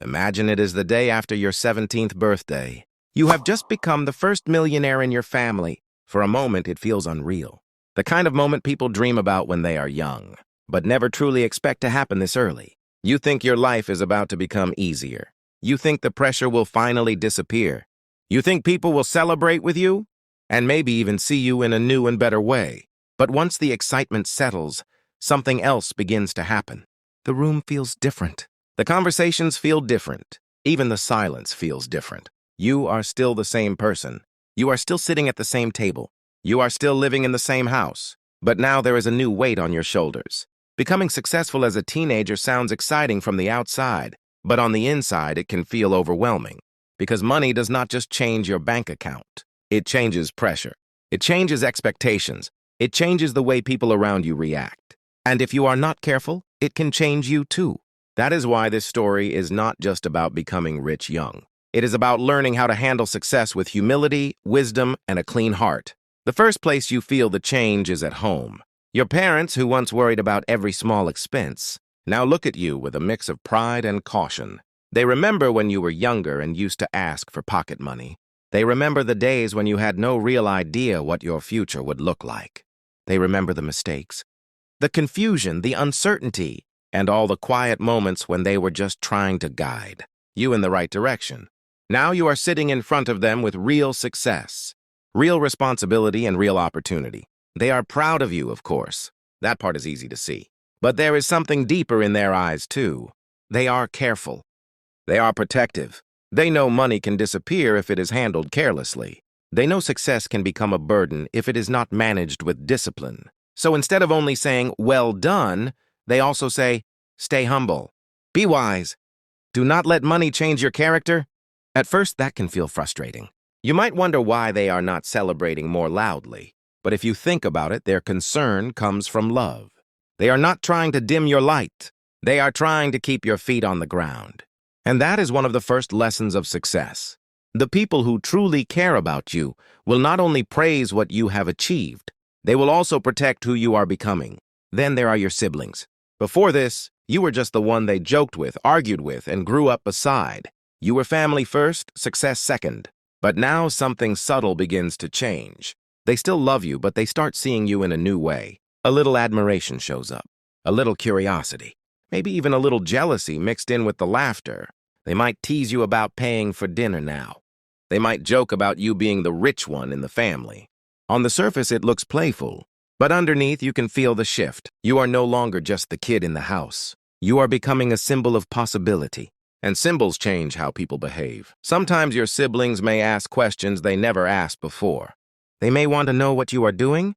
Imagine it is the day after your 17th birthday. You have just become the first millionaire in your family. For a moment, it feels unreal. The kind of moment people dream about when they are young, but never truly expect to happen this early. You think your life is about to become easier. You think the pressure will finally disappear. You think people will celebrate with you, and maybe even see you in a new and better way. But once the excitement settles, something else begins to happen. The room feels different. The conversations feel different. Even the silence feels different. You are still the same person. You are still sitting at the same table. You are still living in the same house. But now there is a new weight on your shoulders. Becoming successful as a teenager sounds exciting from the outside, but on the inside it can feel overwhelming. Because money does not just change your bank account. It changes pressure. It changes expectations. It changes the way people around you react. And if you are not careful, it can change you too. That is why this story is not just about becoming rich young. It is about learning how to handle success with humility, wisdom, and a clean heart. The first place you feel the change is at home. Your parents, who once worried about every small expense, now look at you with a mix of pride and caution. They remember when you were younger and used to ask for pocket money. They remember the days when you had no real idea what your future would look like. They remember the mistakes, the confusion, the uncertainty, and all the quiet moments when they were just trying to guide you in the right direction. Now you are sitting in front of them with real success, real responsibility, and real opportunity. They are proud of you, of course. That part is easy to see. But there is something deeper in their eyes, too. They are careful. They are protective. They know money can disappear if it is handled carelessly. They know success can become a burden if it is not managed with discipline. So instead of only saying, "well done," they also say, "stay humble. Be wise. Do not let money change your character." At first, that can feel frustrating. You might wonder why they are not celebrating more loudly. But if you think about it, their concern comes from love. They are not trying to dim your light. They are trying to keep your feet on the ground. And that is one of the first lessons of success. The people who truly care about you will not only praise what you have achieved, they will also protect who you are becoming. Then there are your siblings. Before this, you were just the one they joked with, argued with, and grew up beside. You were family first, success second. But now something subtle begins to change. They still love you, but they start seeing you in a new way. A little admiration shows up, a little curiosity, maybe even a little jealousy mixed in with the laughter. They might tease you about paying for dinner now. They might joke about you being the rich one in the family. On the surface, it looks playful, but underneath, you can feel the shift. You are no longer just the kid in the house. You are becoming a symbol of possibility, and symbols change how people behave. Sometimes your siblings may ask questions they never asked before. They may want to know what you are doing,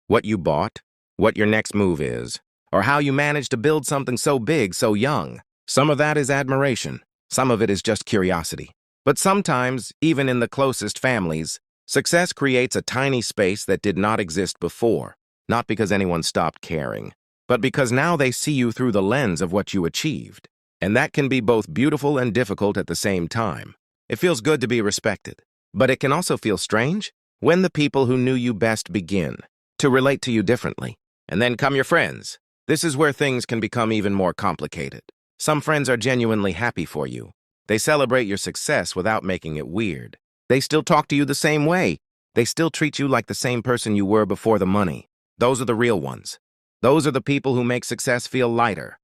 what you bought, what your next move is, or how you managed to build something so big so young. Some of that is admiration. Some of it is just curiosity. But sometimes, even in the closest families, success creates a tiny space that did not exist before, not because anyone stopped caring, but because now they see you through the lens of what you achieved. And that can be both beautiful and difficult at the same time. It feels good to be respected, but it can also feel strange when the people who knew you best begin to relate to you differently. And then come your friends. This is where things can become even more complicated. Some friends are genuinely happy for you. They celebrate your success without making it weird. They still talk to you the same way. They still treat you like the same person you were before the money. Those are the real ones. Those are the people who make success feel lighter.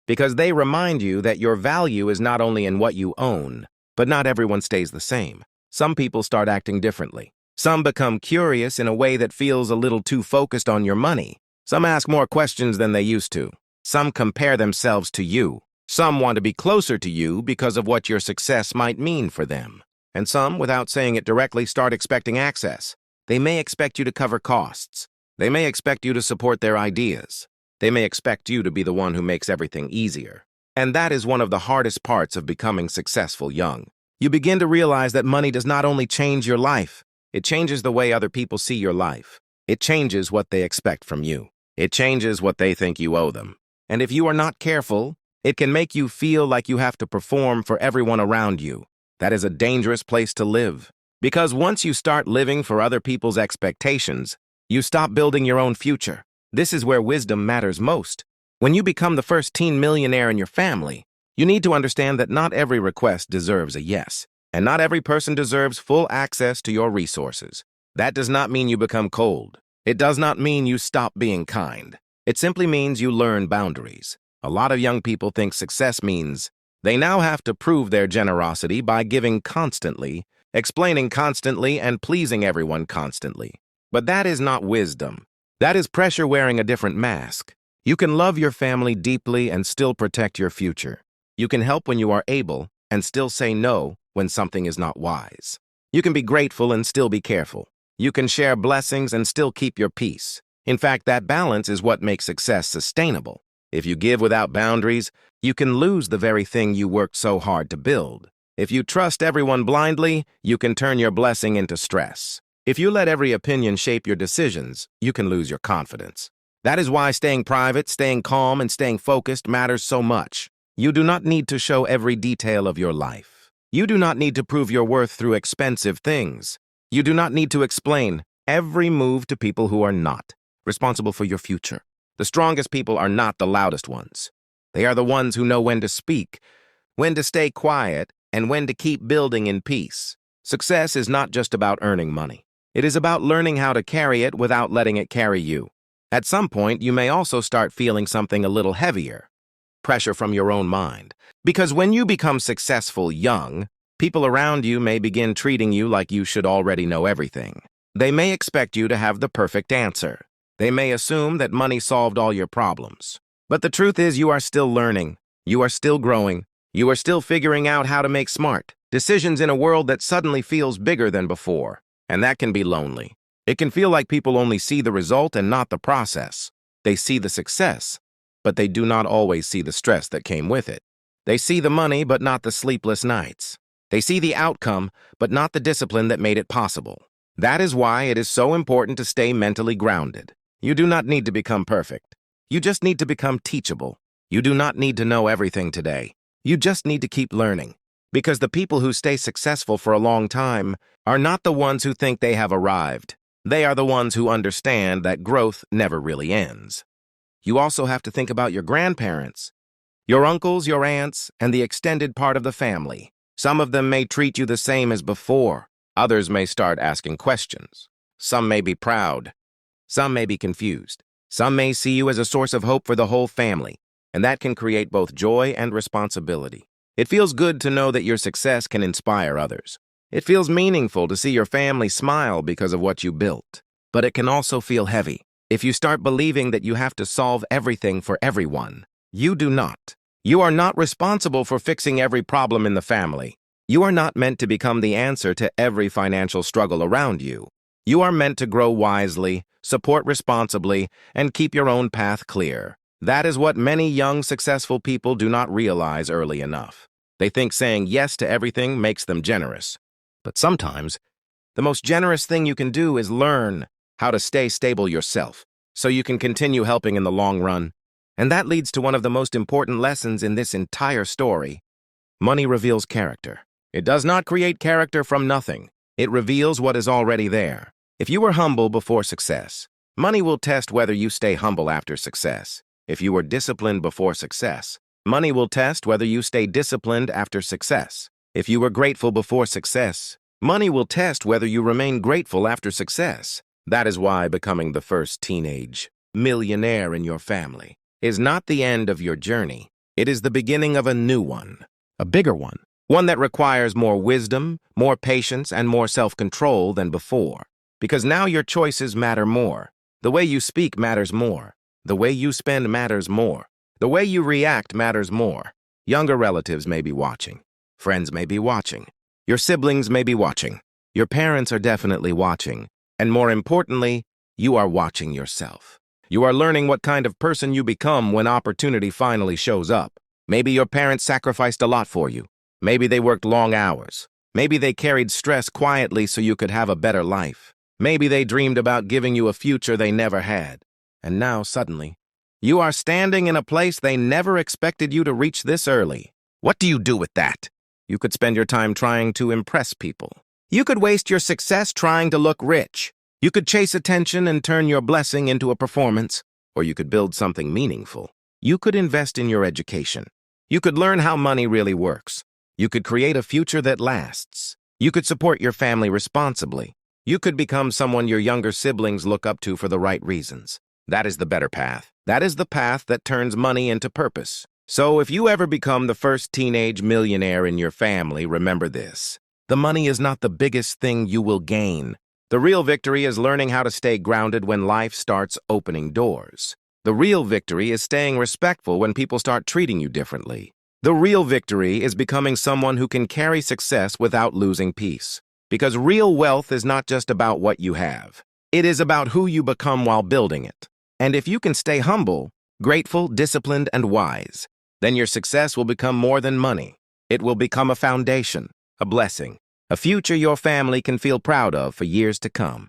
Because they remind you that your value is not only in what you own, but not everyone stays the same. Some people start acting differently. Some become curious in a way that feels a little too focused on your money. Some ask more questions than they used to. Some compare themselves to you. Some want to be closer to you because of what your success might mean for them. And some, without saying it directly, start expecting access. They may expect you to cover costs. They may expect you to support their ideas. They may expect you to be the one who makes everything easier. And that is one of the hardest parts of becoming successful young. You begin to realize that money does not only change your life, it changes the way other people see your life. It changes what they expect from you. It changes what they think you owe them. And if you are not careful, it can make you feel like you have to perform for everyone around you. That is a dangerous place to live. Because once you start living for other people's expectations, you stop building your own future. This is where wisdom matters most. When you become the first teen millionaire in your family, You need to understand that not every request deserves a yes, and not every person deserves full access to your resources. That does not mean you become cold. It does not mean you stop being kind. It simply means you learn boundaries. A lot of young people think success means they now have to prove their generosity by giving constantly, explaining constantly, and pleasing everyone constantly. But that is not wisdom. That is pressure wearing a different mask. You can love your family deeply and still protect your future. You can help when you are able and still say no when something is not wise. You can be grateful and still be careful. You can share blessings and still keep your peace. In fact, that balance is what makes success sustainable. If you give without boundaries, you can lose the very thing you worked so hard to build. If you trust everyone blindly, you can turn your blessing into stress. If you let every opinion shape your decisions, you can lose your confidence. That is why staying private, staying calm, and staying focused matters so much. You do not need to show every detail of your life. You do not need to prove your worth through expensive things. You do not need to explain every move to people who are not responsible for your future. The strongest people are not the loudest ones. They are the ones who know when to speak, when to stay quiet, and when to keep building in peace. Success is not just about earning money. It is about learning how to carry it without letting it carry you. At some point, you may also start feeling something a little heavier. Pressure from your own mind. Because when you become successful young, people around you may begin treating you like you should already know everything. They may expect you to have the perfect answer. They may assume that money solved all your problems. But the truth is you are still learning. You are still growing. You are still figuring out how to make smart decisions in a world that suddenly feels bigger than before. And that can be lonely. It can feel like people only see the result and not the process. They see the success, but they do not always see the stress that came with it. They see the money, but not the sleepless nights. They see the outcome, but not the discipline that made it possible. That is why it is so important to stay mentally grounded. You do not need to become perfect. You just need to become teachable. You do not need to know everything today. You just need to keep learning. Because the people who stay successful for a long time are not the ones who think they have arrived. They are the ones who understand that growth never really ends. You also have to think about your grandparents, your uncles, your aunts, and the extended part of the family. Some of them may treat you the same as before. Others may start asking questions. Some may be proud. Some may be confused. Some may see you as a source of hope for the whole family, and that can create both joy and responsibility. It feels good to know that your success can inspire others. It feels meaningful to see your family smile because of what you built. But it can also feel heavy if you start believing that you have to solve everything for everyone. You do not. You are not responsible for fixing every problem in the family. You are not meant to become the answer to every financial struggle around you. You are meant to grow wisely, support responsibly, and keep your own path clear. That is what many young, successful people do not realize early enough. They think saying yes to everything makes them generous. But sometimes, the most generous thing you can do is learn how to stay stable yourself, so you can continue helping in the long run. And that leads to one of the most important lessons in this entire story. Money reveals character. It does not create character from nothing. It reveals what is already there. If you were humble before success, money will test whether you stay humble after success. If you were disciplined before success, money will test whether you stay disciplined after success. If you were grateful before success, money will test whether you remain grateful after success. That is why becoming the first teenage millionaire in your family is not the end of your journey. It is the beginning of a new one, a bigger one that requires more wisdom, more patience, and more self-control than before. Because now your choices matter more. The way you speak matters more. The way you spend matters more. The way you react matters more. Younger relatives may be watching. Friends may be watching. Your siblings may be watching. Your parents are definitely watching. And more importantly, you are watching yourself. You are learning what kind of person you become when opportunity finally shows up. Maybe your parents sacrificed a lot for you. Maybe they worked long hours. Maybe they carried stress quietly so you could have a better life. Maybe they dreamed about giving you a future they never had. And now, suddenly, you are standing in a place they never expected you to reach this early. What do you do with that? You could spend your time trying to impress people. You could waste your success trying to look rich. You could chase attention and turn your blessing into a performance. Or you could build something meaningful. You could invest in your education. You could learn how money really works. You could create a future that lasts. You could support your family responsibly. You could become someone your younger siblings look up to for the right reasons. That is the better path. That is the path that turns money into purpose. So if you ever become the first teenage millionaire in your family, remember this. The money is not the biggest thing you will gain. The real victory is learning how to stay grounded when life starts opening doors. The real victory is staying respectful when people start treating you differently. The real victory is becoming someone who can carry success without losing peace. Because real wealth is not just about what you have. It is about who you become while building it. And if you can stay humble, grateful, disciplined, and wise, then your success will become more than money. It will become a foundation, a blessing, a future your family can feel proud of for years to come.